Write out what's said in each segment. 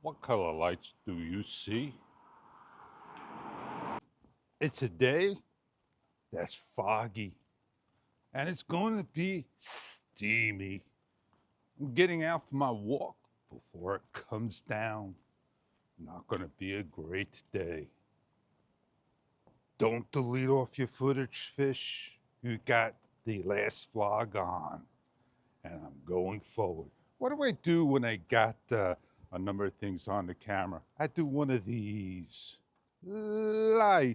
What color lights do you see? It's a day that's foggy and it's going to be steamy. I'm getting out for my walk before it comes down. Not going to be a great day. Don't delete off your footage, Fish. You got the last vlog on and I'm going forward. What do I do when I got a number of things on the camera? I do one of these. Lights,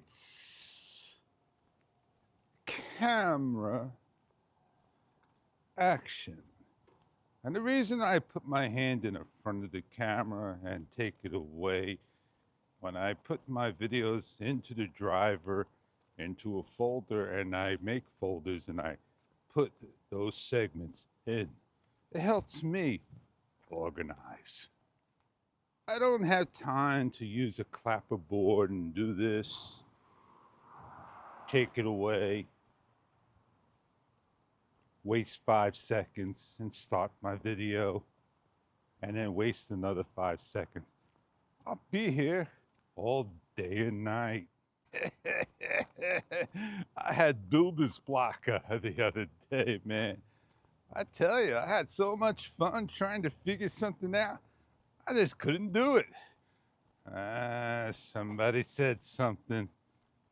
camera, action. And the reason I put my hand in the front of the camera and take it away, when I put my videos into the driver, into a folder, and I make folders and I put those segments in, it helps me organize. I don't have time to use a clapperboard and do this, take it away, waste 5 seconds and start my video, and then waste another 5 seconds. I'll be here all day and night. I had builder's block the other day, man. I tell you, I had so much fun trying to figure something out. I just couldn't do it. Somebody said something,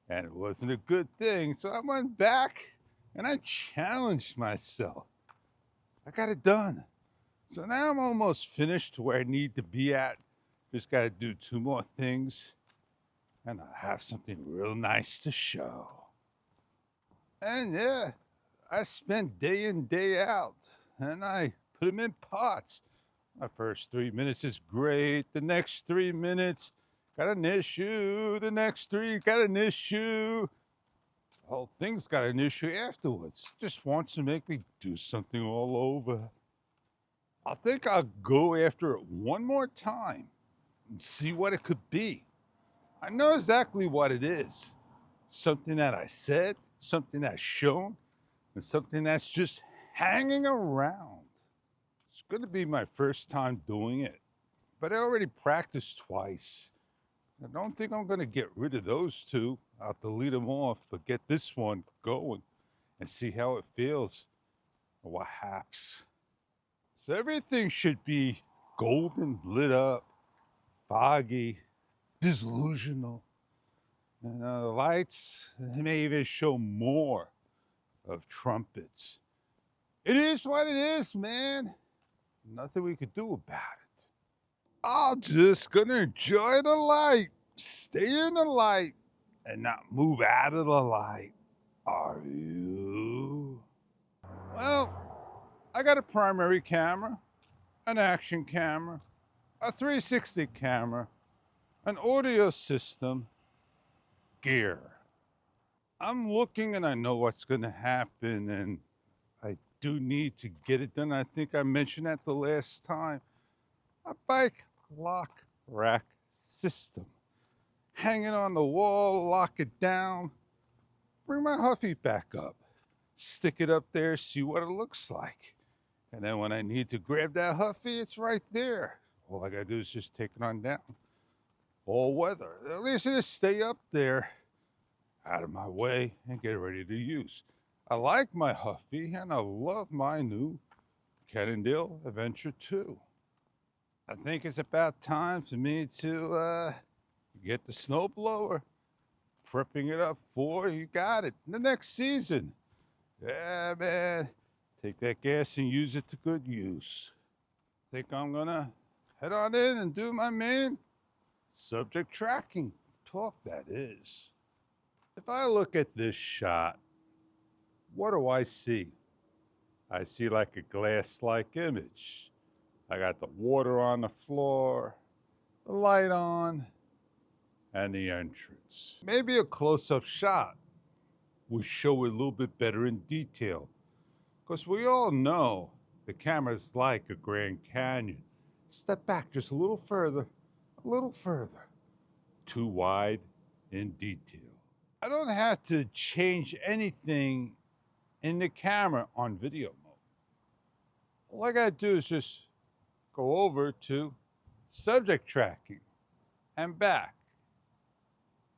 and it wasn't a good thing. So I went back and I challenged myself. I got it done. So now I'm almost finished to where I need to be at. Just got to do 2 more things, and I'll have something real nice to show. And yeah, I spent day in, day out, and I put them in pots. My first 3 minutes is great. The next 3 minutes, got an issue. The next 3, got an issue. The whole thing's got an issue afterwards. Just wants to make me do something all over. I think I'll go after it one more time and see what it could be. I know exactly what it is. Something that I said, something that's shown, and something that's just hanging around. It's going to be my first time doing it, but I already practiced twice. I don't think I'm going to get rid of those 2. I'll delete them off, but get this one going and see how it feels or what happens. So everything should be golden, lit up, foggy, disillusional. And the lights may even show more of trumpets. It is what it is, man. Nothing we could do about it. I'm just gonna enjoy the light, stay in the light, and not move out of the light. Are you? Well, I got a primary camera, an action camera, a 360 camera, an audio system, gear. I'm looking and I know what's going to happen, and I do need to get it done. I think I mentioned that the last time. A bike lock rack system. Hang it on the wall, lock it down, bring my Huffy back up, stick it up there, see what it looks like. And then when I need to grab that Huffy, it's right there. All I gotta do is just take it on down. All weather. At least it'll stay up there, out of my way, and get ready to use. I like my Huffy, and I love my new Cannondale Adventure 2. I think it's about time for me to get the snowblower, prepping it up for, you got it, the next season. Yeah, man, take that gas and use it to good use. Think I'm gonna head on in and do my main subject tracking talk, that is. If I look at this shot, what do I see? I see like a glass-like image. I got the water on the floor, the light on, and the entrance. Maybe a close-up shot would show it a little bit better in detail, because we all know the camera's like a Grand Canyon. Step back just a little further, too wide in detail. I don't have to change anything in the camera on video mode. All I gotta do is just go over to subject tracking, and back.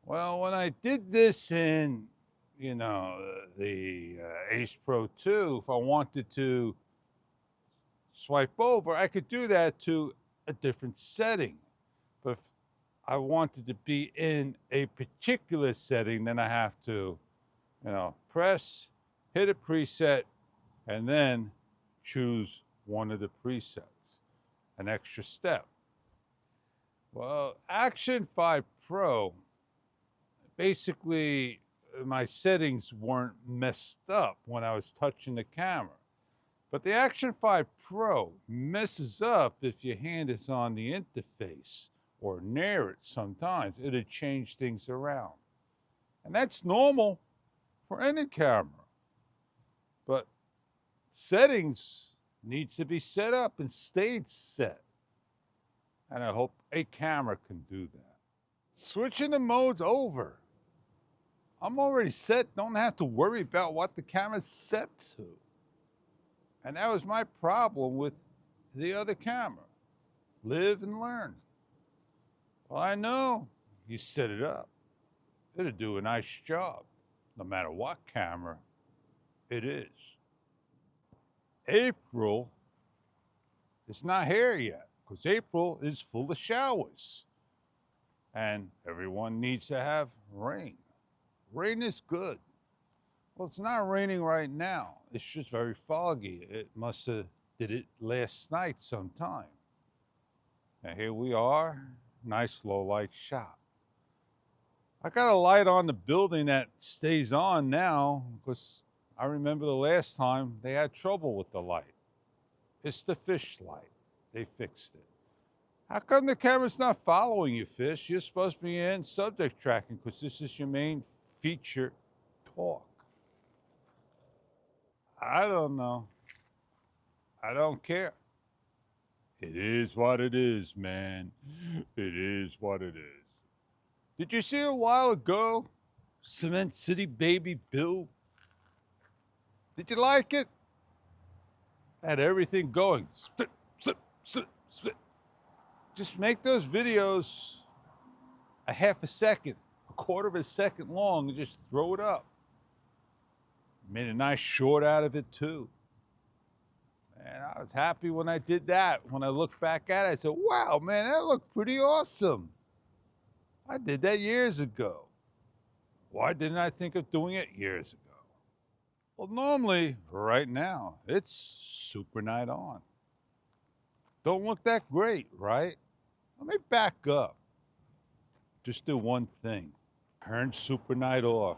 Well, when I did this in, the Ace Pro 2, if I wanted to swipe over, I could do that to a different setting. But if I wanted to be in a particular setting, then I have to, press, hit a preset, and then choose one of the presets, an extra step. Well, Action 5 Pro, basically my settings weren't messed up when I was touching the camera. But the Action 5 Pro messes up if your hand is on the interface or near it sometimes. It'll change things around. And that's normal for any camera. But settings need to be set up and stayed set. And I hope a camera can do that. Switching the modes over. I'm already set, don't have to worry about what the camera's set to. And that was my problem with the other camera. Live and learn. Well, I know you set it up. It'll do a nice job, no matter what camera it is. April is not here yet, because April is full of showers. And everyone needs to have rain. Rain is good. Well, it's not raining right now. It's just very foggy. It must have did it last night sometime. And here we are, nice low light shot. I got a light on the building that stays on now because I remember the last time they had trouble with the light. It's the fish light. They fixed it. How come the camera's not following you, Fish? You're supposed to be in subject tracking because this is your main feature talk. I don't know. I don't care. It is what it is, man. It is what it is. Did you see a while ago, Cement City Baby Bill? Did you like it? Had everything going. Split, split, split, split. Just make those videos a half a second, a quarter of a second long, and just throw it up. Made a nice short out of it, too. And I was happy when I did that. When I looked back at it, I said, wow, man, that looked pretty awesome. I did that years ago. Why didn't I think of doing it years ago? Well, normally, right now, it's super night on. Don't look that great, right? Let me back up. Just do one thing. Turn super night off.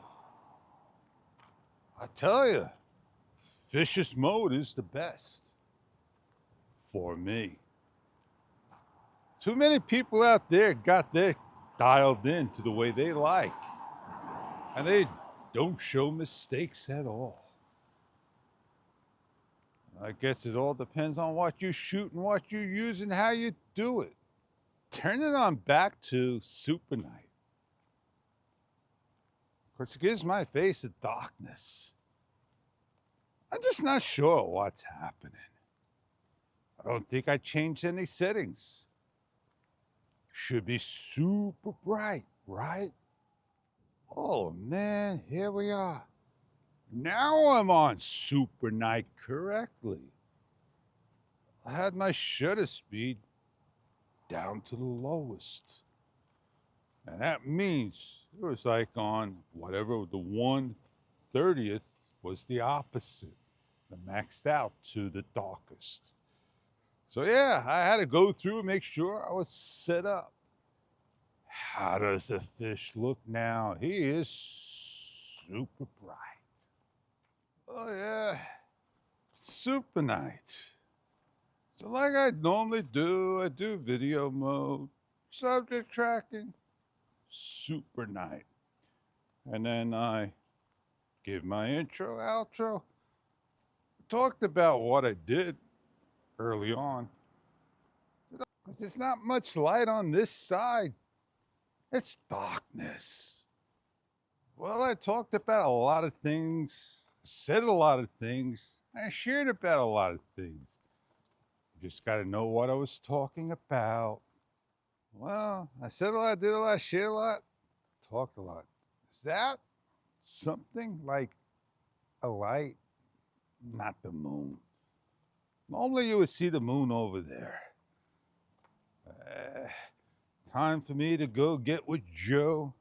I tell you, Fish's mode is the best. For me. Too many people out there got their dialed in to the way they like. And they don't show mistakes at all. I guess it all depends on what you shoot and what you use and how you do it. Turn it on back to super night. Of course, it gives my face a darkness. I'm just not sure what's happening. I don't think I changed any settings. Should be super bright, right? Oh man, here we are. Now I'm on super night correctly. I had my shutter speed down to the lowest. And that means it was like on whatever the 1/30th was the opposite. The maxed out to the darkest. So yeah, I had to go through and make sure I was set up. How does the fish look now? He is super bright. Oh yeah, super night. So like I normally do, I do video mode, subject tracking, super night. And then I give my intro, outro. Talked about what I did early on. Because there's not much light on this side. It's darkness. Well, I talked about a lot of things, said a lot of things, I shared about a lot of things. You just got to know what I was talking about. Well, I said a lot, did a lot, shared a lot, talked a lot. Is that something like a light? Not the moon. Normally you would see the moon over there. Time for me to go get with Joe.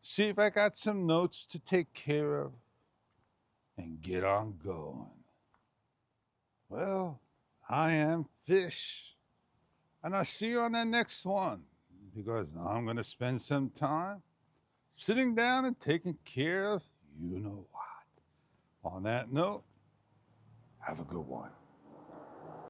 See if I got some notes to take care of and get on going. Well, I am Fish, and I'll see you on that next one, because I'm going to spend some time sitting down and taking care of you know what. On that note, have a good one.